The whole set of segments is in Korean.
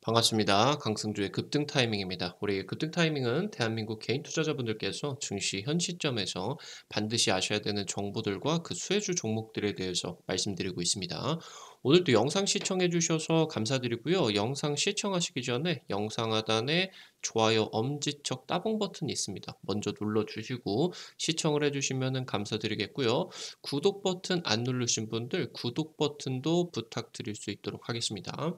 반갑습니다. 강승주의 급등 타이밍입니다. 우리 급등 타이밍은 대한민국 개인 투자자분들께서 증시 현 시점에서 반드시 아셔야 되는 정보들과 그 수혜주 종목들에 대해서 말씀드리고 있습니다. 오늘도 영상 시청해 주셔서 감사드리고요. 영상 시청하시기 전에 영상 하단에 좋아요 엄지척 따봉 버튼이 있습니다. 먼저 눌러주시고 시청을 해주시면 감사드리겠고요. 구독 버튼 안 누르신 분들 구독 버튼도 부탁드릴 수 있도록 하겠습니다.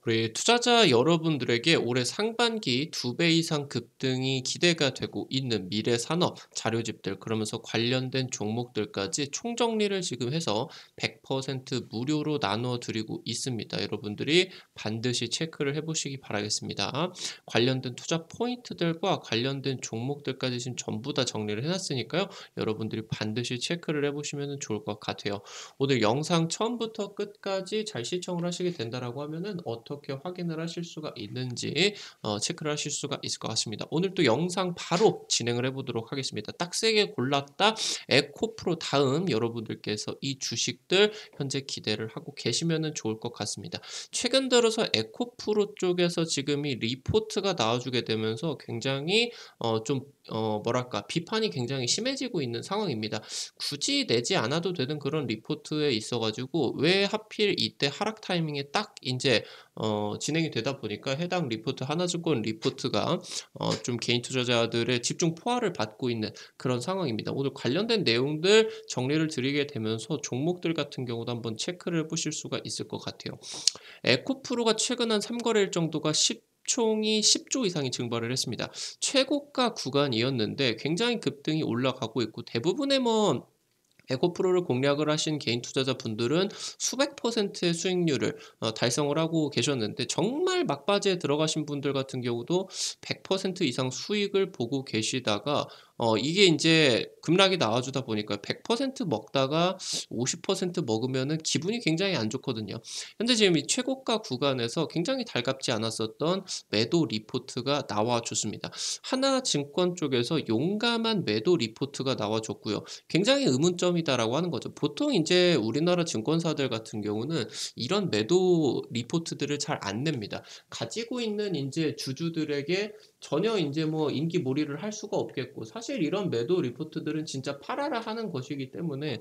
우리 투자자 여러분들에게 올해 상반기 2배 이상 급등이 기대가 되고 있는 미래 산업 자료집들 그러면서 관련된 종목들까지 총정리를 지금 해서 100% 무료로 나누어 드리고 있습니다. 여러분들이 반드시 체크를 해보시기 바라겠습니다. 관련된 투자 포인트들과 관련된 종목들까지 지금 전부 다 정리를 해놨으니까요. 여러분들이 반드시 체크를 해보시면 좋을 것 같아요. 오늘 영상 처음부터 끝까지 잘 시청을 하시게 된다라고 하면은 어떻게 확인을 하실 수가 있는지 체크를 하실 수가 있을 것 같습니다. 오늘 또 영상 바로 진행을 해보도록 하겠습니다. 딱 세게 골랐다. 에코프로 다음 여러분들께서 이 주식들 현재 기대를 하고 계시면은 좋을 것 같습니다. 최근 들어서 에코프로 쪽에서 지금 이 리포트가 나와주게 되면서 굉장히 뭐랄까 비판이 굉장히 심해지고 있는 상황입니다. 굳이 내지 않아도 되는 그런 리포트에 있어가지고 왜 하필 이때 하락 타이밍에 딱 이제 진행이 되다 보니까 해당 리포트 하나증권 리포트가 좀 개인 투자자들의 집중 포화를 받고 있는 그런 상황입니다. 오늘 관련된 내용들 정리를 드리게 되면서 종목들 같은 경우도 한번 체크를 해보실 수가 있을 것 같아요. 에코프로가 최근 한 3거래일 정도가 총이 10조 이상이 증발을 했습니다. 최고가 구간이었는데 굉장히 급등이 올라가고 있고 대부분의 에코프로를 공략을 하신 개인 투자자분들은 수백 퍼센트의 수익률을 달성을 하고 계셨는데 정말 막바지에 들어가신 분들 같은 경우도 100% 이상 수익을 보고 계시다가 이게 이제 급락이 나와주다 보니까 100% 먹다가 50% 먹으면은 기분이 굉장히 안 좋거든요. 현재 지금 이 최고가 구간에서 굉장히 달갑지 않았었던 매도 리포트가 나와줬습니다. 하나증권 쪽에서 용감한 매도 리포트가 나와줬고요. 굉장히 의문점이다라고 하는 거죠. 보통 이제 우리나라 증권사들 같은 경우는 이런 매도 리포트들을 잘 안 냅니다. 가지고 있는 이제 주주들에게 전혀 이제 인기몰이를 할 수가 없겠고 사실 이런 매도 리포트들은 진짜 팔아라 하는 것이기 때문에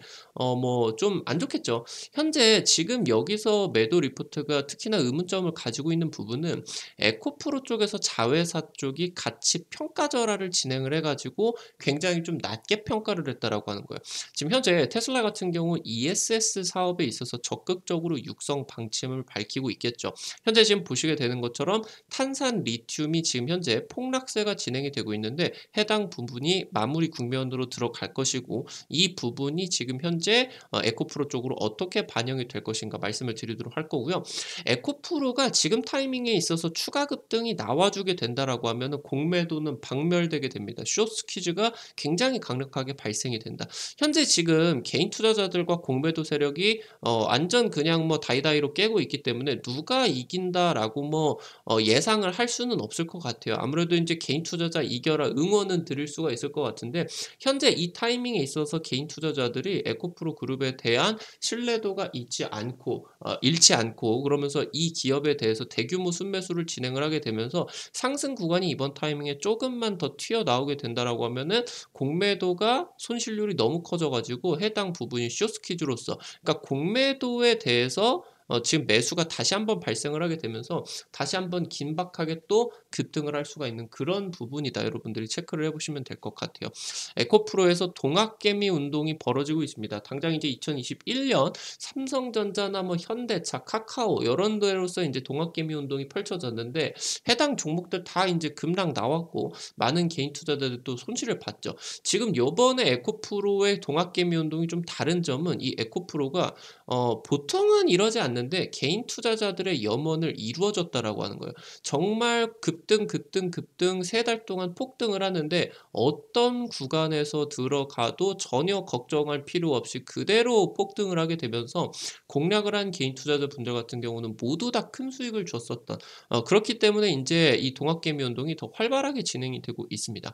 좀 안 좋겠죠. 현재 지금 여기서 매도 리포트가 특히나 의문점을 가지고 있는 부분은 에코프로 쪽에서 자회사 쪽이 가치 평가절하를 진행을 해가지고 굉장히 좀 낮게 평가를 했다라고 하는 거예요. 지금 현재 테슬라 같은 경우 ESS 사업에 있어서 적극적으로 육성 방침을 밝히고 있겠죠. 현재 지금 보시게 되는 것처럼 탄산 리튬이 지금 현재 폭락세가 진행이 되고 있는데 해당 부분이 마무리 국면으로 들어갈 것이고 이 부분이 지금 현재 에코프로 쪽으로 어떻게 반영이 될 것인가 말씀을 드리도록 할 거고요. 에코프로가 지금 타이밍에 있어서 추가 급등이 나와주게 된다라고 하면 공매도는 박멸되게 됩니다. 숏 스퀴즈가 굉장히 강력하게 발생이 된다. 현재 지금 개인 투자자들과 공매도 세력이 완전 그냥 다이다이로 깨고 있기 때문에 누가 이긴다라고 예상을 할 수는 없을 것 같아요. 아무래도 이제 개인 투자자 이겨라 응원은 드릴 수가 있을 것 같은데 현재 이 타이밍에 있어서 개인 투자자들이 에코프로 그룹에 대한 신뢰도가 잃지 않고 그러면서 이 기업에 대해서 대규모 순매수를 진행을 하게 되면서 상승 구간이 이번 타이밍에 조금만 더 튀어나오게 된다라고 하면은 공매도가 손실률이 너무 커져가지고 해당 부분이 숏스퀴즈로서 그러니까 공매도에 대해서 지금 매수가 다시 한번 발생을 하게 되면서 다시 한번 긴박하게 또 급등을 할 수가 있는 그런 부분이다. 여러분들이 체크를 해보시면 될 것 같아요. 에코프로에서 동학개미 운동이 벌어지고 있습니다. 당장 이제 2021년 삼성전자나 현대차, 카카오 이런 데로서 이제 동학개미 운동이 펼쳐졌는데 해당 종목들 다 이제 급락 나왔고 많은 개인 투자자들도 손실을 봤죠. 지금 요번에 에코프로의 동학개미 운동이 좀 다른 점은 이 에코프로가 보통은 이러지 않는데 개인 투자자들의 염원을 이루어졌다라고 하는 거예요. 정말 급등 3달 동안 폭등을 하는데 어떤 구간에서 들어가도 전혀 걱정할 필요 없이 그대로 폭등을 하게 되면서 공략을 한 개인 투자자분들 같은 경우는 모두 다 큰 수익을 줬었던 그렇기 때문에 이제 이 동학개미 운동이 더 활발하게 진행이 되고 있습니다.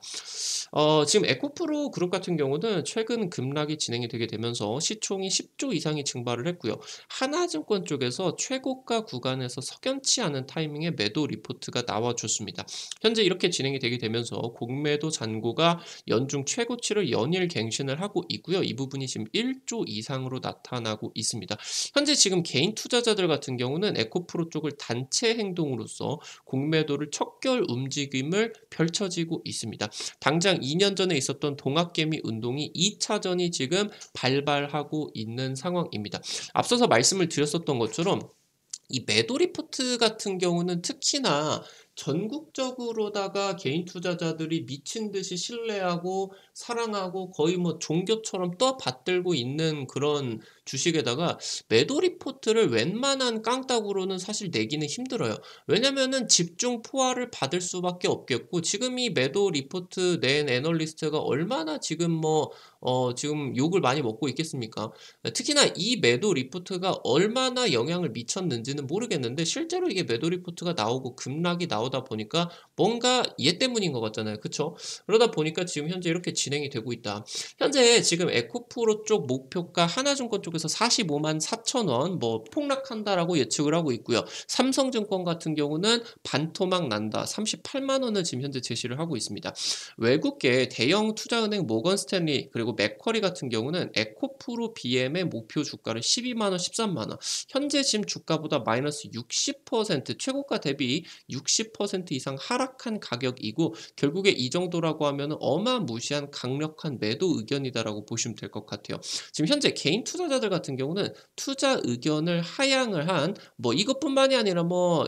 지금 에코프로 그룹 같은 경우는 최근 급락이 진행이 되게 되면서 시총이 10조 이상이 증발을 했고요. 하나증권 쪽에서 최고가 구간에서 석연치 않은 타이밍에 매도 리포트가 나와줬습니다. 현재 이렇게 진행이 되게 되면서 공매도 잔고가 연중 최고치를 연일 갱신을 하고 있고요. 이 부분이 지금 1조 이상으로 나타나고 있습니다. 현재 지금 개인 투자자들 같은 경우는 에코프로 쪽을 단체 행동으로서 공매도를 척결 움직임을 펼쳐지고 있습니다. 당장 2년 전에 있었던 동학개미 운동이 2차전이 지금 발발하고 있는 상황입니다. 앞서서 말씀을 드렸었던 것처럼 이 매도 리포트 같은 경우는 특히나 전국적으로다가 개인 투자자들이 미친 듯이 신뢰하고 사랑하고 거의 뭐 종교처럼 떠받들고 있는 그런 주식에다가 매도 리포트를 웬만한 깡따구로는 사실 내기는 힘들어요. 왜냐면은 집중 포화를 받을 수밖에 없겠고, 지금 이 매도 리포트 낸 애널리스트가 얼마나 지금 지금 욕을 많이 먹고 있겠습니까? 특히나 이 매도 리포트가 얼마나 영향을 미쳤는지는 모르겠는데, 실제로 이게 매도 리포트가 나오고 급락이 나오다 보니까 뭔가 얘 때문인 것 같잖아요. 그쵸? 그러다 보니까 지금 현재 이렇게 진행이 되고 있다. 현재 지금 에코프로 쪽 목표가 하나증권 쪽에서 45만 4천 원 폭락한다라고 예측을 하고 있고요. 삼성증권 같은 경우는 반토막 난다, 38만 원을 지금 현재 제시를 하고 있습니다. 외국계 대형 투자은행 모건 스탠리 그리고 맥쿼리 같은 경우는 에코프로 BM의 목표 주가를 12만원, 13만원, 현재 지금 주가보다 마이너스 60%, 최고가 대비 60% 이상 하락한 가격이고, 결국에 이 정도라고 하면 어마무시한 강력한 매도 의견이다라고 보시면 될 것 같아요. 지금 현재 개인 투자자들 같은 경우는 투자 의견을 하향을 한 이것뿐만이 아니라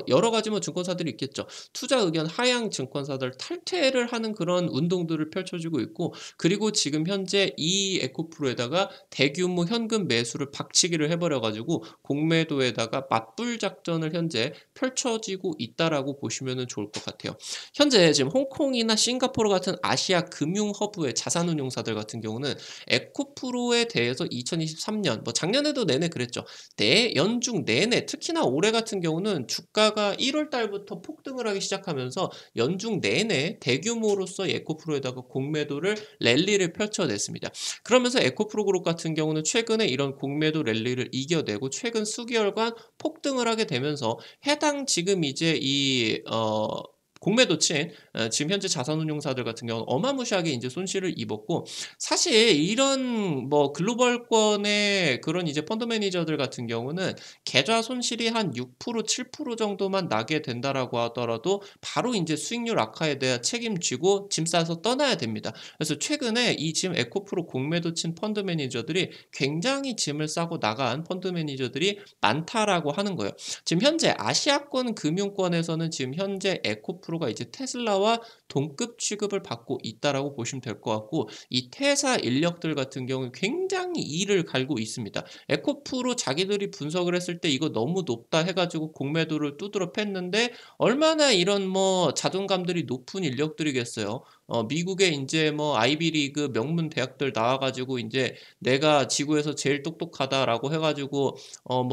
여러 가지 증권사들이 있겠죠. 투자 의견 하향 증권사들 탈퇴를 하는 그런 운동들을 펼쳐지고 있고, 그리고 지금 현재 이 에코프로에다가 대규모 현금 매수를 박치기를 해버려가지고 공매도에다가 맞불 작전을 현재 펼쳐지고 있다라고 보시면 좋을 것 같아요. 현재 지금 홍콩이나 싱가포르 같은 아시아 금융 허브의 자산운용사들 같은 경우는 에코프로에 대해서 2023년 작년에도 내내 그랬죠. 연중 내내, 특히나 올해 같은 경우는 주가가 1월 달부터 폭등을 하기 시작하면서 연중 내내 대규모로서 에코프로에다가 공매도를 랠리를 펼쳐냈습니다. 그러면서 에코프로 그룹 같은 경우는 최근에 이런 공매도 랠리를 이겨내고 최근 수개월간 폭등을 하게 되면서 해당 지금 이제 공매도 친 지금 현재 자산운용사들 같은 경우는 어마무시하게 이제 손실을 입었고, 사실 이런 글로벌권의 그런 이제 펀드 매니저들 같은 경우는 계좌 손실이 한 6%, 7% 정도만 나게 된다라고 하더라도 바로 이제 수익률 악화에 대한 책임지고 짐 싸서 떠나야 됩니다. 그래서 최근에 이 지금 에코프로 공매도 친 펀드 매니저들이 굉장히 짐을 싸고 나간 펀드 매니저들이 많다라고 하는 거예요. 지금 현재 아시아권 금융권에서는 지금 현재 에코프로가 이제 테슬라와 동급 취급을 받고 있다라고 보시면 될 것 같고, 이 퇴사 인력들 같은 경우는 굉장히 이를 갈고 있습니다. 에코프로 자기들이 분석을 했을 때 이거 너무 높다 해가지고 공매도를 두드러 팼는데, 얼마나 이런 자존감들이 높은 인력들이겠어요. 미국의 이제 아이비리그 명문 대학들 나와가지고 이제 내가 지구에서 제일 똑똑하다라고 해가지고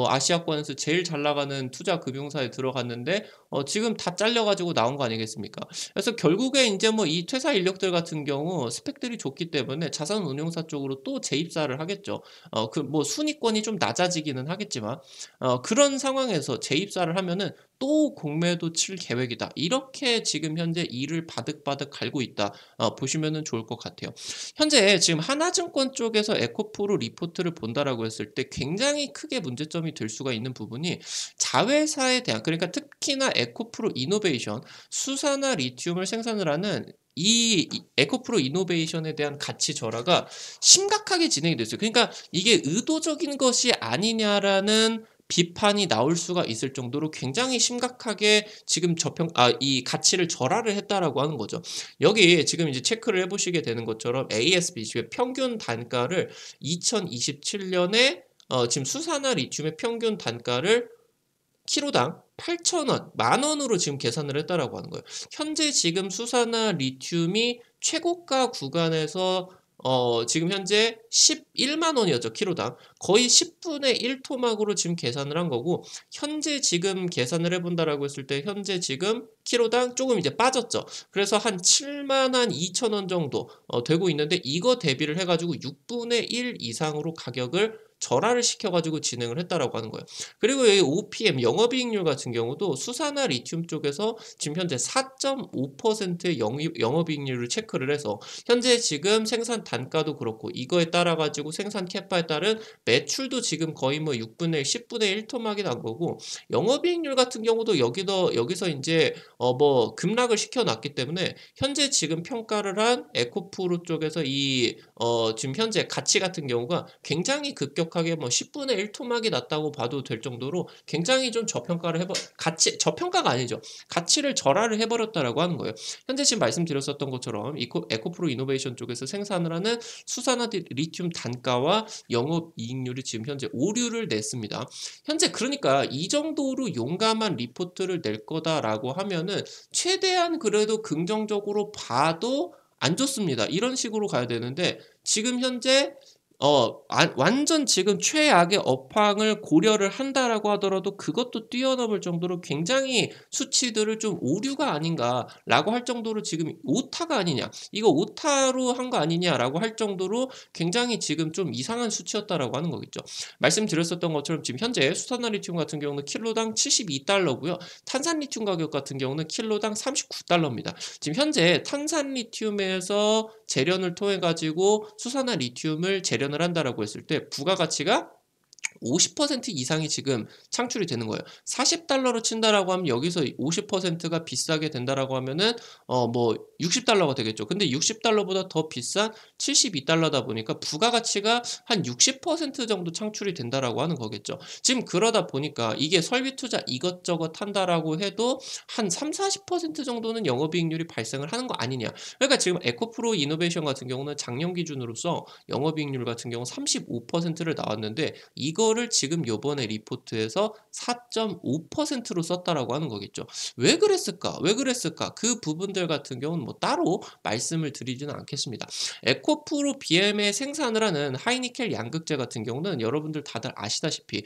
아시아권에서 제일 잘 나가는 투자 금융사에 들어갔는데 지금 다 잘려가지고 나온 거 아니겠습니까? 그래서 결국에 이제 이 퇴사 인력들 같은 경우 스펙들이 좋기 때문에 자산운용사 쪽으로 또 재입사를 하겠죠. 순위권이 좀 낮아지기는 하겠지만 그런 상황에서 재입사를 하면은 또 공매도 칠 계획이다, 이렇게 지금 현재 이를 바득바득 갈고 있다 보시면 좋을 것 같아요. 현재 지금 하나증권 쪽에서 에코프로 리포트를 본다라고 했을 때 굉장히 크게 문제점이 될 수가 있는 부분이, 자회사에 대한, 그러니까 특히나 에코프로 이노베이션, 수산화 리튬을 생산을 하는 이 에코프로 이노베이션에 대한 가치 절하가 심각하게 진행이 됐어요. 그러니까 이게 의도적인 것이 아니냐라는 비판이 나올 수가 있을 정도로 굉장히 심각하게 지금 이 가치를 절하를 했다라고 하는 거죠. 여기 지금 이제 체크를 해보시게 되는 것처럼 ASB 지금 평균 단가를 2027년에 지금 수산화 리튬의 평균 단가를 키로당 8,000원, 만원으로 지금 계산을 했다라고 하는 거예요. 현재 지금 수산화 리튬이 최고가 구간에서 지금 현재 11만 원이었죠, 키로당. 거의 10분의 1 토막으로 지금 계산을 한 거고, 현재 지금 계산을 해본다라고 했을 때 현재 지금 키로당 조금 이제 빠졌죠. 그래서 한 7만 한 2천 원 정도 되고 있는데, 이거 대비를 해가지고 6분의 1 이상으로 가격을 절하를 시켜 가지고 진행을 했다라고 하는 거예요. 그리고 이 OPM 영업이익률 같은 경우도 수사나 리튬 쪽에서 지금 현재 4.5%의 영업이익률을 체크를 해서 현재 지금 생산 단가도 그렇고 이거에 따라 가지고 생산 캐파에 따른 매출도 지금 거의 뭐 6분의 1, 10분의 1 토막이 난 거고 영업이익률 같은 경우도 여기서 인제 뭐 급락을 시켜 놨기 때문에 현재 지금 평가를 한 에코프로 쪽에서 지금 현재 가치 같은 경우가 굉장히 급격하게 뭐 10분의 1 토막이 났다고 봐도 될 정도로 굉장히 좀 저평가가 아니죠. 가치를 절하를 해 버렸다라고 하는 거예요. 현재 지금 말씀드렸었던 것처럼 에코프로 이노베이션 쪽에서 생산을 하는 수산화 리튬 단가와 영업이익률이 지금 현재 오류를 냈습니다. 현재 그러니까 이 정도로 용감한 리포트를 낼 거다라고 하면은 최대한 그래도 긍정적으로 봐도 안 좋습니다. 이런 식으로 가야 되는데 지금 현재 완전 지금 최악의 업황을 고려를 한다라고 하더라도 그것도 뛰어넘을 정도로 굉장히 수치들을 좀 오류가 아닌가라고 할 정도로 지금 오타가 아니냐, 이거 오타로 한 거 아니냐라고 할 정도로 굉장히 지금 좀 이상한 수치였다라고 하는 거겠죠. 말씀드렸었던 것처럼 지금 현재 수산화 리튬 같은 경우는 킬로당 72달러고요. 탄산 리튬 가격 같은 경우는 킬로당 39달러입니다. 지금 현재 탄산 리튬에서 재련을 통해 가지고 수산화 리튬을 재련을 한다라고 했을 때 부가가치가 50% 이상이 지금 창출이 되는 거예요. 40달러로 친다라고 하면 여기서 50%가 비싸게 된다라고 하면은 뭐 60달러가 되겠죠. 근데 60달러보다 더 비싼 72달러다 보니까 부가가치가 한 60% 정도 창출이 된다라고 하는 거겠죠. 지금 그러다 보니까 이게 설비 투자 이것저것 한다라고 해도 한 30-40% 정도는 영업이익률이 발생을 하는 거 아니냐. 그러니까 지금 에코프로 이노베이션 같은 경우는 작년 기준으로서 영업이익률 같은 경우 35%를 나왔는데 이거를 지금 요번에 리포트에서 4.5%로 썼다라고 하는 거겠죠. 왜 그랬을까? 왜 그랬을까? 그 부분들 같은 경우는 뭐 따로 말씀을 드리지는 않겠습니다. 에코프로 BM의 생산을 하는 하이니켈 양극재 같은 경우는 여러분들 다들 아시다시피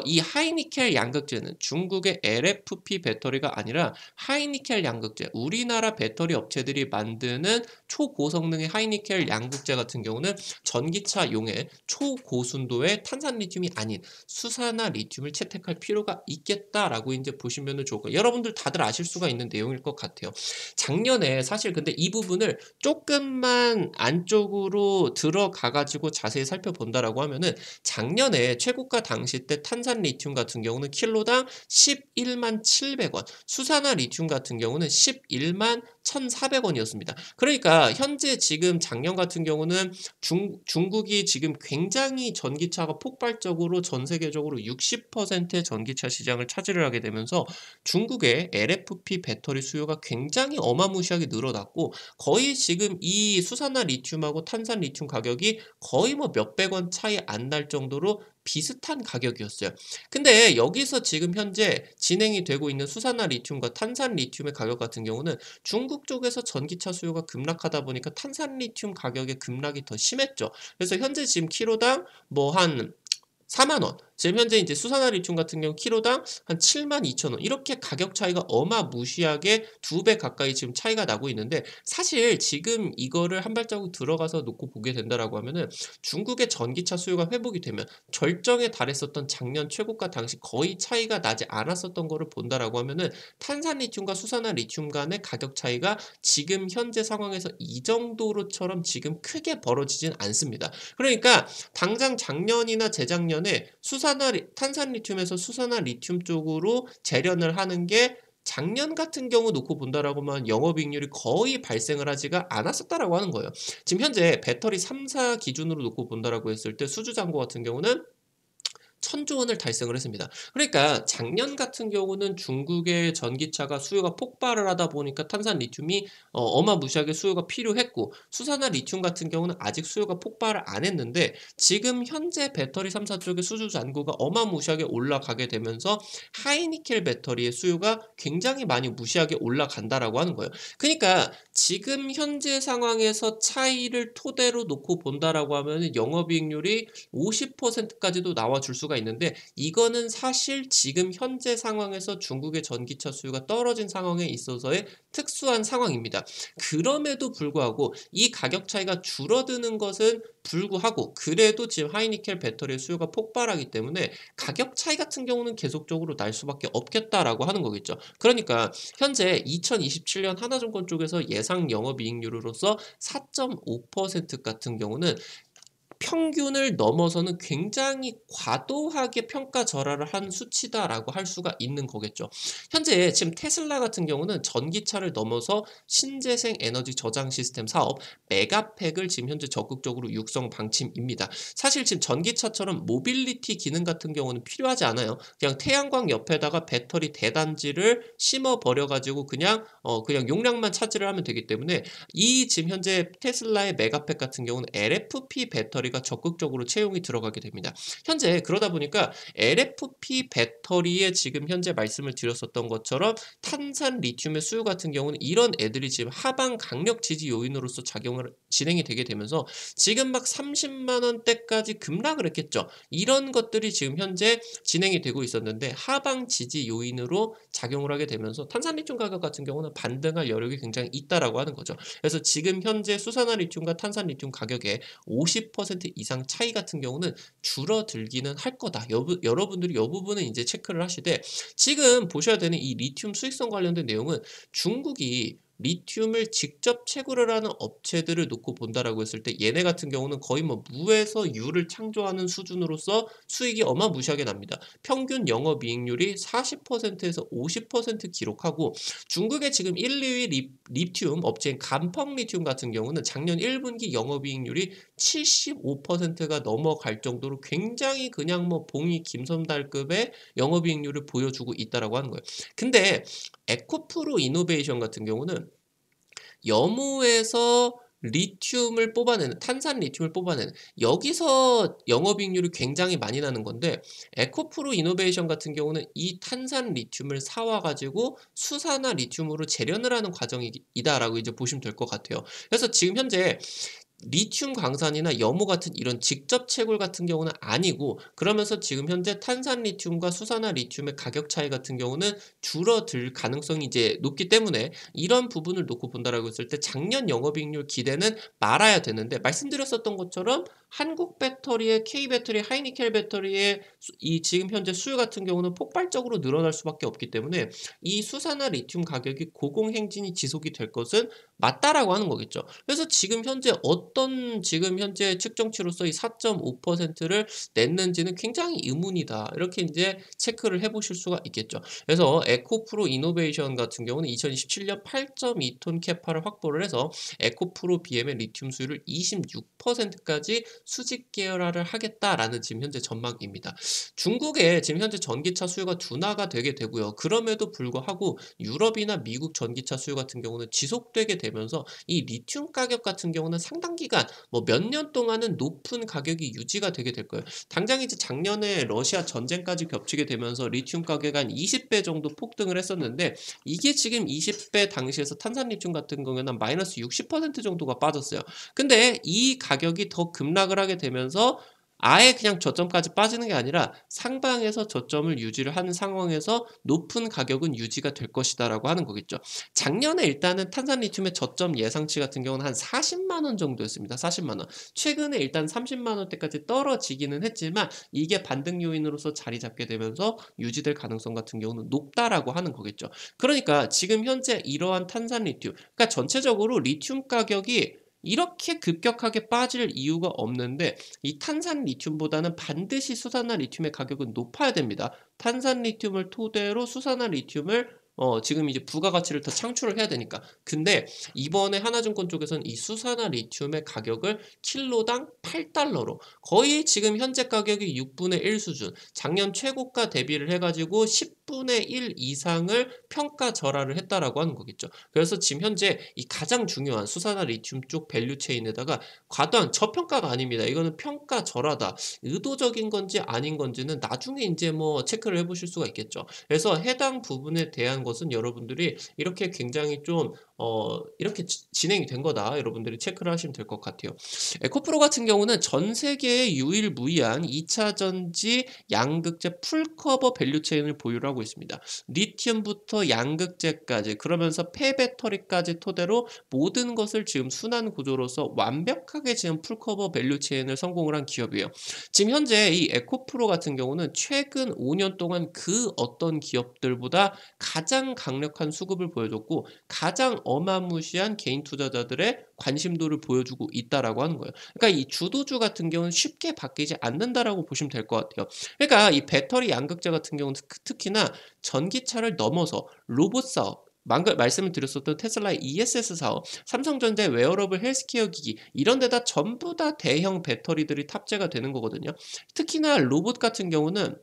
이 하이니켈 양극재는 중국의 LFP 배터리가 아니라 하이니켈 양극재, 우리나라 배터리 업체들이 만드는 초고성능의 하이니켈 양극재 같은 경우는 전기차용의 초고순도의 탄산 리튬이 아닌 수산화 리튬을 채택할 필요가 있겠다라고 이제 보시면은 좋을 거예요. 여러분들 다들 아실 수가 있는 내용일 것 같아요. 작년에 사실 근데 이 부분을 조금만 안쪽으로 들어가 가지고 자세히 살펴본다라고 하면은 작년에 최고가 당시 때 탄산 리튬 같은 경우는 킬로당 11만 700원, 수산화 리튬 같은 경우는 11만 1,400원이었습니다. 그러니까 현재 지금 작년 같은 경우는 중국이 지금 굉장히 전기차가 폭발적으로 전 세계적으로 60%의 전기차 시장을 차지를 하게 되면서 중국의 LFP 배터리 수요가 굉장히 어마무시하게 늘어났고 거의 지금 이 수산화 리튬하고 탄산 리튬 가격이 거의 뭐 몇백 원 차이 안 날 정도로 비슷한 가격이었어요. 근데 여기서 지금 현재 진행이 되고 있는 수산화 리튬과 탄산 리튬의 가격 같은 경우는 중국 쪽에서 전기차 수요가 급락하다 보니까 탄산 리튬 가격의 급락이 더 심했죠. 그래서 현재 지금 키로당 뭐 한 4만 원, 지금 현재 이제 수산화 리튬 같은 경우 키로당 한 72,000원, 이렇게 가격 차이가 어마무시하게 2배 가까이 지금 차이가 나고 있는데 사실 지금 이거를 한 발자국 들어가서 놓고 보게 된다라고 하면은 중국의 전기차 수요가 회복이 되면 절정에 달했었던 작년 최고가 당시 거의 차이가 나지 않았었던 거를 본다라고 하면은 탄산 리튬과 수산화 리튬 간의 가격 차이가 지금 현재 상황에서 이 정도로처럼 지금 크게 벌어지진 않습니다. 그러니까 당장 작년이나 재작년에 탄산 리튬에서 수산화 리튬 쪽으로 재련을 하는 게 작년 같은 경우 놓고 본다라고 하면 영업이익률이 거의 발생을 하지가 않았었다라고 하는 거예요. 지금 현재 배터리 3사 기준으로 놓고 본다라고 했을 때 수주잔고 같은 경우는 1,000조 원을 달성을 했습니다. 그러니까 작년 같은 경우는 중국의 전기차가 수요가 폭발을 하다 보니까 탄산 리튬이 어마무시하게 수요가 필요했고 수산화 리튬 같은 경우는 아직 수요가 폭발을 안 했는데 지금 현재 배터리 3사 쪽의 수주 잔고가 어마무시하게 올라가게 되면서 하이니켈 배터리의 수요가 굉장히 많이 무시하게 올라간다라고 하는 거예요. 그러니까 지금 현재 상황에서 차이를 토대로 놓고 본다라고 하면 영업이익률이 50%까지도 나와줄 수가 수가 있는데 이거는 사실 지금 현재 상황에서 중국의 전기차 수요가 떨어진 상황에 있어서의 특수한 상황입니다. 그럼에도 불구하고 이 가격 차이가 줄어드는 것은 불구하고 그래도 지금 하이니켈 배터리의 수요가 폭발하기 때문에 가격 차이 같은 경우는 계속적으로 날 수밖에 없겠다라고 하는 거겠죠. 그러니까 현재 2027년 하나증권 쪽에서 예상 영업이익률로서 4.5% 같은 경우는 평균을 넘어서는 굉장히 과도하게 평가절하를 한 수치다라고 할 수가 있는 거겠죠. 현재 지금 테슬라 같은 경우는 전기차를 넘어서 신재생 에너지 저장 시스템 사업 메가팩을 지금 현재 적극적으로 육성 방침입니다. 사실 지금 전기차처럼 모빌리티 기능 같은 경우는 필요하지 않아요. 그냥 태양광 옆에다가 배터리 대단지를 심어 버려 가지고 그냥 용량만 차지를 하면 되기 때문에 이 지금 현재 테슬라의 메가팩 같은 경우는 LFP 배터리가 적극적으로 채용이 들어가게 됩니다. 현재 그러다 보니까 LFP 배터리에 지금 현재 말씀을 드렸었던 것처럼 탄산 리튬의 수요 같은 경우는 이런 애들이 지금 하방 강력 지지 요인으로서 진행이 되게 되면서 지금 막 30만 원대까지 급락을 했겠죠. 이런 것들이 지금 현재 진행이 되고 있었는데 하방 지지 요인으로 작용을 하게 되면서 탄산 리튬 가격 같은 경우는 반등할 여력이 굉장히 있다라고 하는 거죠. 그래서 지금 현재 수산화 리튬과 탄산 리튬 가격의 50% 이상 차이 같은 경우는 줄어들기는 할 거다. 여러분들이 이 부분은 이제 체크를 하시되 지금 보셔야 되는 이 리튬 수익성 관련된 내용은 중국이 리튬을 직접 채굴을 하는 업체들을 놓고 본다라고 했을 때 얘네 같은 경우는 거의 뭐 무에서 유를 창조하는 수준으로서 수익이 어마무시하게 납니다. 평균 영업이익률이 40%에서 50% 기록하고 중국의 지금 1, 2위 리튬 업체인 간펑 리튬 같은 경우는 작년 1분기 영업이익률이 75%가 넘어갈 정도로 굉장히 그냥 뭐 봉이 김선달급의 영업이익률을 보여주고 있다라고 하는 거예요. 근데 에코프로 이노베이션 같은 경우는 여무에서 리튬을 뽑아내는 탄산 리튬을 뽑아내는 여기서 영업이익률이 굉장히 많이 나는 건데 에코프로 이노베이션 같은 경우는 이 탄산 리튬을 사와 가지고 수산화 리튬으로 재련을 하는 과정이다라고 이제 보시면 될 것 같아요. 그래서 지금 현재 리튬 광산이나 여무 같은 이런 직접 채굴 같은 경우는 아니고 그러면서 지금 현재 탄산 리튬과 수산화 리튬의 가격 차이 같은 경우는 줄어들 가능성이 이제 높기 때문에 이런 부분을 놓고 본다라고 했을 때 작년 영업이익률 기대는 말아야 되는데 말씀드렸었던 것처럼 한국 배터리의 K배터리, 하이니켈 배터리의 이 지금 현재 수요 같은 경우는 폭발적으로 늘어날 수밖에 없기 때문에 이 수산화 리튬 가격이 고공행진이 지속이 될 것은 맞다라고 하는 거겠죠. 그래서 지금 현재 어떤 지금 현재 측정치로서 이 4.5%를 냈는지는 굉장히 의문이다. 이렇게 이제 체크를 해보실 수가 있겠죠. 그래서 에코프로 이노베이션 같은 경우는 2027년 8.2톤 캐파를 확보를 해서 에코프로 BM의 리튬 수율을 26%까지 수직 계열화를 하겠다라는 지금 현재 전망입니다. 중국의 지금 현재 전기차 수요가 둔화가 되게 되고요. 그럼에도 불구하고 유럽이나 미국 전기차 수요 같은 경우는 지속되게 되면서 이 리튬 가격 같은 경우는 상당 기간 뭐 몇 년 동안은 높은 가격이 유지가 되게 될 거예요. 당장 이제 작년에 러시아 전쟁까지 겹치게 되면서 리튬 가격이 한 20배 정도 폭등을 했었는데 이게 지금 20배 당시에서 탄산 리튬 같은 경우는 한 마이너스 60% 정도가 빠졌어요. 근데 이 가격이 더 급락을 하게 되면서 아예 그냥 저점까지 빠지는 게 아니라 상방에서 저점을 유지를 하는 상황에서 높은 가격은 유지가 될 것이다라고 하는 거겠죠. 작년에 일단은 탄산 리튬의 저점 예상치 같은 경우는 한 40만 원 정도였습니다. 40만 원. 최근에 일단 30만 원대까지 떨어지기는 했지만 이게 반등 요인으로서 자리 잡게 되면서 유지될 가능성 같은 경우는 높다라고 하는 거겠죠. 그러니까 지금 현재 이러한 탄산 리튬, 그러니까 전체적으로 리튬 가격이 이렇게 급격하게 빠질 이유가 없는데 이 탄산 리튬보다는 반드시 수산화 리튬의 가격은 높아야 됩니다. 탄산 리튬을 토대로 수산화 리튬을 지금 이제 부가가치를 더 창출을 해야 되니까. 근데 이번에 하나증권 쪽에서는 이 수산화 리튬의 가격을 킬로당 8달러로 거의 지금 현재 가격이 6분의 1 수준, 작년 최고가 대비를 해가지고 10분의 1 이상을 평가절하를 했다라고 하는 거겠죠. 그래서 지금 현재 이 가장 중요한 수산화 리튬 쪽 밸류 체인에다가 과도한 저평가가 아닙니다. 이거는 평가절하다. 의도적인 건지 아닌 건지는 나중에 이제 뭐 체크를 해보실 수가 있겠죠. 그래서 해당 부분에 대한 것은 여러분들이 이렇게 굉장히 좀 이렇게 진행이 된 거다. 여러분들이 체크를 하시면 될 것 같아요. 에코프로 같은 경우는 전 세계에 유일무이한 2차 전지 양극재 풀커버 밸류 체인을 보유를 하고 있습니다. 리튬부터 양극재까지 그러면서 폐배터리까지 토대로 모든 것을 지금 순환 구조로서 완벽하게 지금 풀커버 밸류 체인을 성공을 한 기업이에요. 지금 현재 이 에코프로 같은 경우는 최근 5년 동안 그 어떤 기업들보다 가장 강력한 수급을 보여줬고 가장 어마무시한 개인 투자자들의 관심도를 보여주고 있다라고 하는 거예요. 그러니까 이 주도주 같은 경우는 쉽게 바뀌지 않는다라고 보시면 될 것 같아요. 그러니까 이 배터리 양극재 같은 경우는 특히나 전기차를 넘어서 로봇 사업, 말씀을 드렸었던 테슬라의 ESS 사업, 삼성전자의 웨어러블 헬스케어 기기 이런 데다 전부 다 대형 배터리들이 탑재가 되는 거거든요. 특히나 로봇 같은 경우는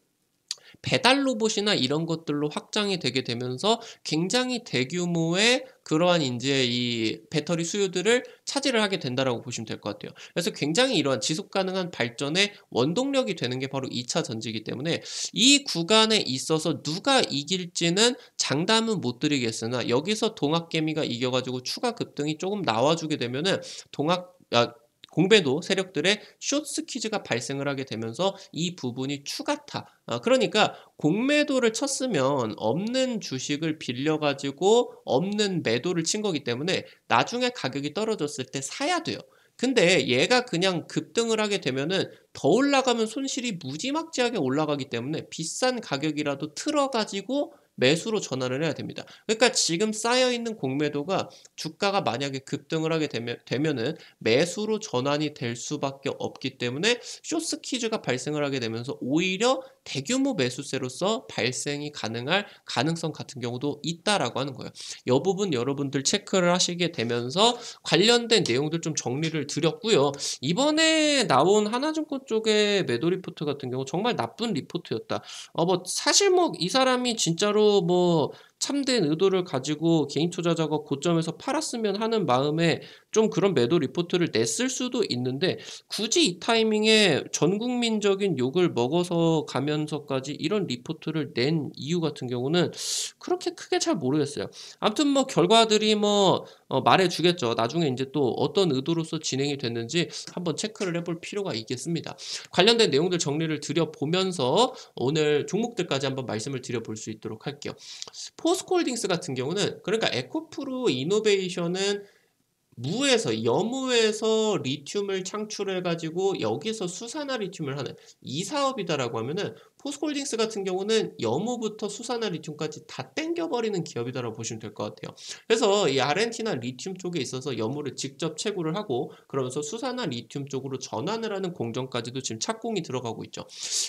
배달 로봇이나 이런 것들로 확장이 되게 되면서 굉장히 대규모의 그러한 이제 이 배터리 수요들을 차지를 하게 된다라고 보시면 될 것 같아요. 그래서 굉장히 이러한 지속 가능한 발전의 원동력이 되는 게 바로 2차 전지이기 때문에 이 구간에 있어서 누가 이길지는 장담은 못 드리겠으나 여기서 동학개미가 이겨가지고 추가 급등이 조금 나와주게 되면은 공배도 세력들의 숏스퀴즈가 발생을 하게 되면서 이 부분이 추가타. 그러니까 공매도를 쳤으면 없는 주식을 빌려가지고 없는 매도를 친 거기 때문에 나중에 가격이 떨어졌을 때 사야 돼요. 근데 얘가 그냥 급등을 하게 되면은 더 올라가면 손실이 무지막지하게 올라가기 때문에 비싼 가격이라도 틀어가지고 매수로 전환을 해야 됩니다. 그러니까 지금 쌓여있는 공매도가 주가가 만약에 급등을 하게 되면은 매수로 전환이 될 수밖에 없기 때문에 숏스퀴즈가 발생을 하게 되면서 오히려 대규모 매수세로서 발생이 가능할 가능성 같은 경우도 있다라고 하는 거예요. 이 부분 여러분들 체크를 하시게 되면서 관련된 내용들 좀 정리를 드렸고요. 이번에 나온 하나증권 쪽의 매도 리포트 같은 경우 정말 나쁜 리포트였다. 뭐 사실 뭐 이 사람이 진짜로 뭐 참된 의도를 가지고 개인 투자자가 고점에서 팔았으면 하는 마음에 좀 그런 매도 리포트를 냈을 수도 있는데 굳이 이 타이밍에 전 국민적인 욕을 먹어서 가면서까지 이런 리포트를 낸 이유 같은 경우는 그렇게 크게 잘 모르겠어요. 아무튼 뭐 결과들이 뭐 말해주겠죠. 나중에 이제 또 어떤 의도로서 진행이 됐는지 한번 체크를 해볼 필요가 있겠습니다. 관련된 내용들 정리를 드려보면서 오늘 종목들까지 한번 말씀을 드려볼 수 있도록 할게요. 포스코홀딩스 같은 경우는 그러니까 에코프로 이노베이션은 여무에서 리튬을 창출해가지고 여기서 수산화 리튬을 하는 이 사업이다라고 하면은 포스코홀딩스 같은 경우는 여무부터 수산화 리튬까지 다 땡겨버리는 기업이다라고 보시면 될 것 같아요. 그래서 이 아르헨티나 리튬 쪽에 있어서 여무를 직접 채굴을 하고 그러면서 수산화 리튬 쪽으로 전환을 하는 공정까지도 지금 착공이 들어가고 있죠.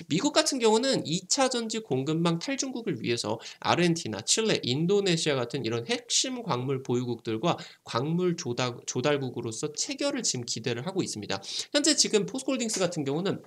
미국 같은 경우는 2차 전지 공급망 탈중국을 위해서 아르헨티나, 칠레, 인도네시아 같은 이런 핵심 광물 보유국들과 광물 조달국으로서 체결을 지금 기대를 하고 있습니다. 현재 지금 포스코홀딩스 같은 경우는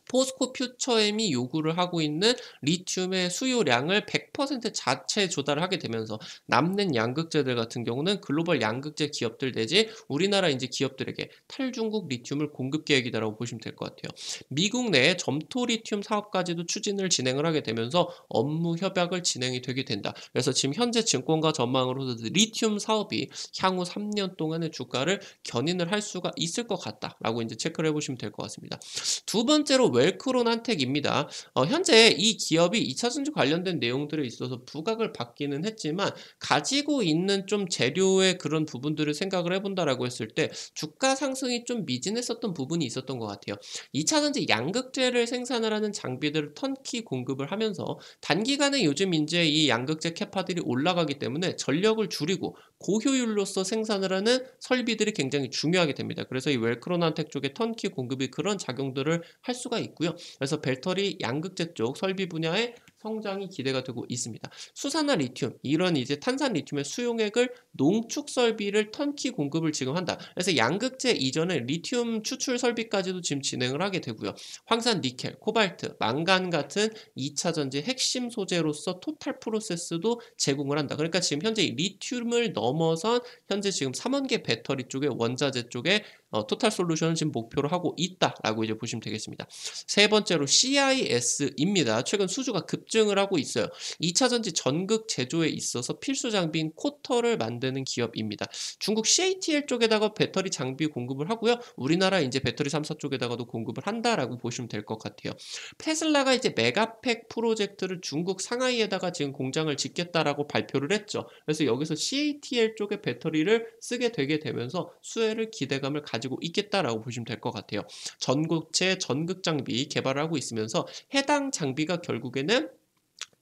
포스코 퓨처엠이 요구를 하고 있는 리튬의 수요량을 100% 자체 조달을 하게 되면서 남는 양극재들 같은 경우는 글로벌 양극재 기업들 내지 우리나라 이제 기업들에게 탈중국 리튬을 공급 계획이다라고 보시면 될 것 같아요. 미국 내 점토 리튬 사업까지도 추진을 진행을 하게 되면서 업무 협약을 진행이 되게 된다. 그래서 지금 현재 증권가 전망으로서 리튬 사업이 향후 3년 동안의 주가를 견인을 할 수가 있을 것 같다라고 이제 체크를 해보시면 될 것 같습니다. 두 번째로 웰크론한텍입니다. 현재 이 기업이 2차전지 관련된 내용들에 있어서 부각을 받기는 했지만 가지고 있는 좀 재료의 그런 부분들을 생각을 해본다라고 했을 때 주가 상승이 좀 미진했었던 부분이 있었던 것 같아요. 2차전지 양극재를 생산을 하는 장비들을 턴키 공급을 하면서 단기간에 요즘 이제 이 양극재 캐파들이 올라가기 때문에 전력을 줄이고 고효율로서 생산을 하는 설비들이 굉장히 중요하게 됩니다. 그래서 이 웰크론한텍 쪽의 턴키 공급이 그런 작용들을 할 수가 있고요. 그래서 배터리 양극재 쪽 설비 분야의 성장이 기대가 되고 있습니다. 수산화 리튬, 이런 이제 탄산 리튬의 수용액을 농축 설비를 턴키 공급을 지금 한다. 그래서 양극재 이전에 리튬 추출 설비까지도 지금 진행을 하게 되고요. 황산 니켈, 코발트, 망간 같은 2차 전지 핵심 소재로서 토탈 프로세스도 제공을 한다. 그러니까 지금 현재 리튬을 넘어선 현재 지금 삼원계 배터리 쪽에 원자재 쪽에 토탈 솔루션을 지금 목표로 하고 있다라고 이제 보시면 되겠습니다. 세 번째로 CIS입니다. 최근 수주가 급증을 하고 있어요. 2차 전지 전극 제조에 있어서 필수 장비인 코터를 만드는 기업입니다. 중국 CATL 쪽에다가 배터리 장비 공급을 하고요. 우리나라 이제 배터리 3사 쪽에다가도 공급을 한다라고 보시면 될 것 같아요. 테슬라가 이제 메가팩 프로젝트를 중국 상하이에다가 지금 공장을 짓겠다라고 발표를 했죠. 그래서 여기서 CATL 쪽의 배터리를 쓰게 되게 되면서 수혜를 기대감을 가지고 있겠다라고 보시면 될 것 같아요. 전고체 전극 장비 개발을 하고 있으면서 해당 장비가 결국에는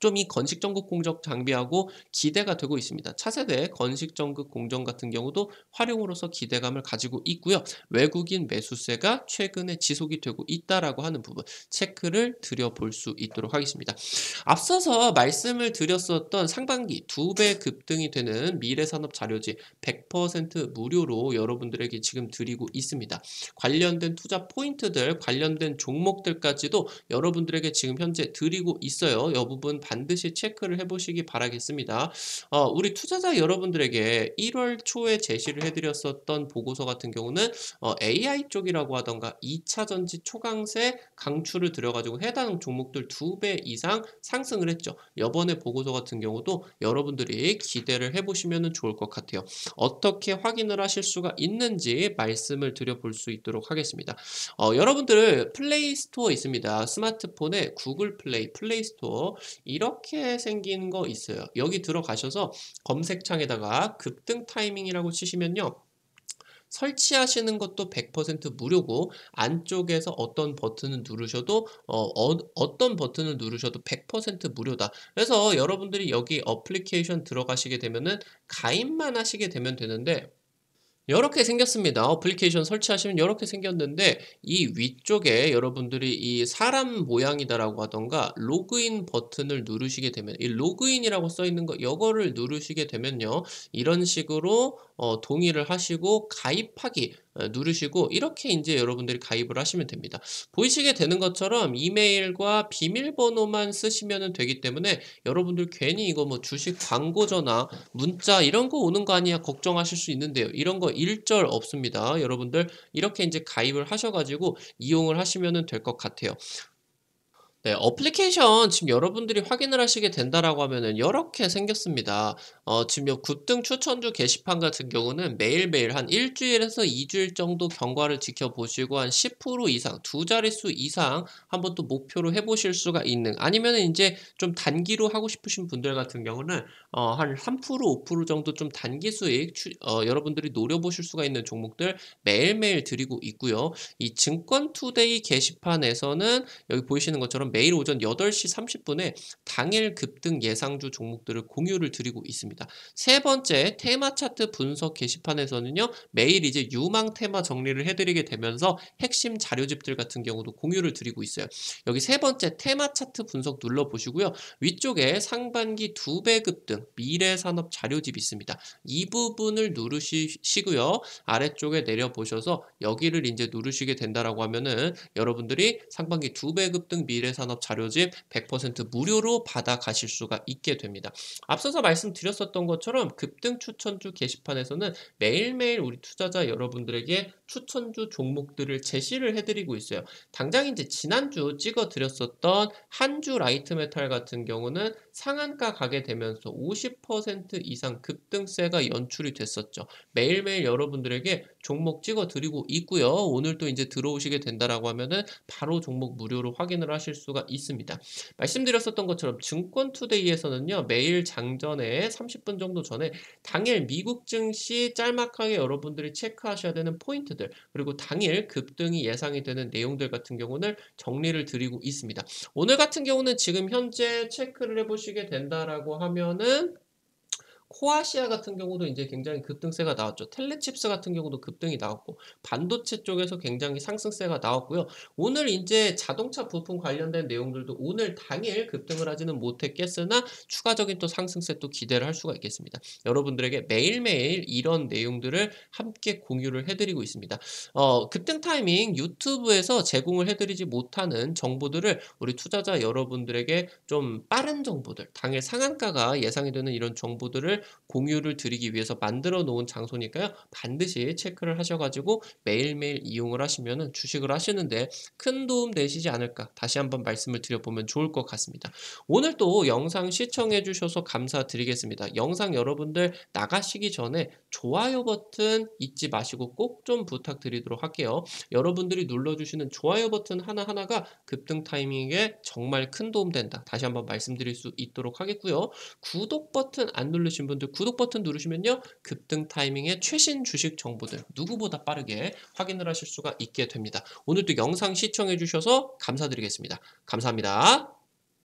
좀 이 건식 전극 공정 장비하고 기대가 되고 있습니다. 차세대 건식 전극 공정 같은 경우도 활용으로서 기대감을 가지고 있고요. 외국인 매수세가 최근에 지속이 되고 있다라고 하는 부분 체크를 드려볼 수 있도록 하겠습니다. 앞서서 말씀을 드렸었던 상반기 2배 급등이 되는 미래산업 자료지 100% 무료로 여러분들에게 지금 드리고 있습니다. 관련된 투자 포인트들, 관련된 종목들까지도 여러분들에게 지금 현재 드리고 있어요. 이 부분 반드시 체크를 해보시기 바라겠습니다. 우리 투자자 여러분들에게 1월 초에 제시를 해드렸었던 보고서 같은 경우는 AI 쪽이라고 하던가 2차 전지 초강세 강추를 들여가지고 해당 종목들 2배 이상 상승을 했죠. 이번에 보고서 같은 경우도 여러분들이 기대를 해보시면 좋을 것 같아요. 어떻게 확인을 하실 수가 있는지 말씀을 드려볼 수 있도록 하겠습니다. 여러분들 플레이스토어 있습니다. 스마트폰에 구글 플레이, 플레이스토어 이렇게 생긴 거 있어요. 여기 들어가셔서 검색창에다가 급등 타이밍이라고 치시면요. 설치하시는 것도 100% 무료고 안쪽에서 어떤 버튼을 누르셔도 어떤 버튼을 누르셔도 100% 무료다. 그래서 여러분들이 여기 어플리케이션 들어가시게 되면은 가입만 하시게 되면 되는데 이렇게 생겼습니다. 어플리케이션 설치하시면 이렇게 생겼는데 이 위쪽에 여러분들이 이 사람 모양이다라고 하던가 로그인 버튼을 누르시게 되면 이 로그인이라고 써 있는 거 이거를 누르시게 되면요. 이런 식으로 동의를 하시고 가입하기 누르시고 이렇게 이제 여러분들이 가입을 하시면 됩니다. 보이시게 되는 것처럼 이메일과 비밀번호만 쓰시면 되기 때문에 여러분들 괜히 이거 뭐 주식 광고 전화 문자 이런 거 오는 거 아니야 걱정하실 수 있는데요. 이런 거 일절 없습니다. 여러분들 이렇게 이제 가입을 하셔가지고 이용을 하시면 될 것 같아요. 네, 어플리케이션 지금 여러분들이 확인을 하시게 된다라고 하면은 이렇게 생겼습니다. 지금 요 급등 추천주 게시판 같은 경우는 매일매일 한 일주일에서 2주일 정도 경과를 지켜보시고 한 10% 이상, 두 자릿수 이상 한번 또 목표로 해보실 수가 있는 아니면은 이제 좀 단기로 하고 싶으신 분들 같은 경우는 한 3%, 5% 정도 좀 단기 수익 여러분들이 노려보실 수가 있는 종목들 매일매일 드리고 있고요. 이 증권투데이 게시판에서는 여기 보이시는 것처럼 매일 오전 8시 30분에 당일 급등 예상주 종목들을 공유를 드리고 있습니다. 세 번째 테마 차트 분석 게시판에서는요. 매일 이제 유망 테마 정리를 해드리게 되면서 핵심 자료집들 같은 경우도 공유를 드리고 있어요. 여기 세 번째 테마 차트 분석 눌러보시고요. 위쪽에 상반기 2배 급등 미래산업 자료집이 있습니다. 이 부분을 누르시고요. 아래쪽에 내려보셔서 여기를 이제 누르시게 된다라고 하면은 여러분들이 상반기 2배 급등 미래산업 자료집 100% 무료로 받아 가실 수가 있게 됩니다. 앞서서 말씀드렸었던 것처럼 급등 추천주 게시판에서는 매일매일 우리 투자자 여러분들에게 추천주 종목들을 제시를 해드리고 있어요. 당장 이제 지난주 찍어드렸었던 한주 라이트메탈 같은 경우는 상한가 가게 되면서 50% 이상 급등세가 연출이 됐었죠. 매일매일 여러분들에게 종목 찍어드리고 있고요. 오늘 또 이제 들어오시게 된다라고 하면은 바로 종목 무료로 확인을 하실 수가 있습니다. 말씀드렸었던 것처럼 증권투데이에서는요. 매일 장전에 30분 정도 전에 당일 미국 증시 짤막하게 여러분들이 체크하셔야 되는 포인트들 그리고 당일 급등이 예상이 되는 내용들 같은 경우는 정리를 드리고 있습니다. 오늘 같은 경우는 지금 현재 체크를 해보시게 된다라고 하면은 코아시아 같은 경우도 이제 굉장히 급등세가 나왔죠. 텔레칩스 같은 경우도 급등이 나왔고 반도체 쪽에서 굉장히 상승세가 나왔고요. 오늘 인제 자동차 부품 관련된 내용들도 오늘 당일 급등을 하지는 못했겠으나 추가적인 또 상승세 또 기대를 할 수가 있겠습니다. 여러분들에게 매일매일 이런 내용들을 함께 공유를 해 드리고 있습니다. 급등 타이밍 유튜브에서 제공을 해 드리지 못하는 정보들을 우리 투자자 여러분들에게 좀 빠른 정보들, 당일 상한가가 예상이 되는 이런 정보들을 공유를 드리기 위해서 만들어 놓은 장소니까요. 반드시 체크를 하셔 가지고 매일매일 이용을 하시면은 주식을 하시는데 큰 도움 되시지 않을까 다시 한번 말씀을 드려보면 좋을 것 같습니다. 오늘 또 영상 시청해 주셔서 감사드리겠습니다. 영상 여러분들 나가시기 전에 좋아요 버튼 잊지 마시고 꼭 좀 부탁드리도록 할게요. 여러분들이 눌러주시는 좋아요 버튼 하나하나가 급등 타이밍에 정말 큰 도움 된다. 다시 한번 말씀드릴 수 있도록 하겠고요. 구독 버튼 안 누르신 분들 구독 버튼 누르시면요. 급등 타이밍의 최신 주식 정보들 누구보다 빠르게 확인을 하실 수가 있게 됩니다. 오늘도 영상 시청해 주셔서 감사드리겠습니다. 감사합니다.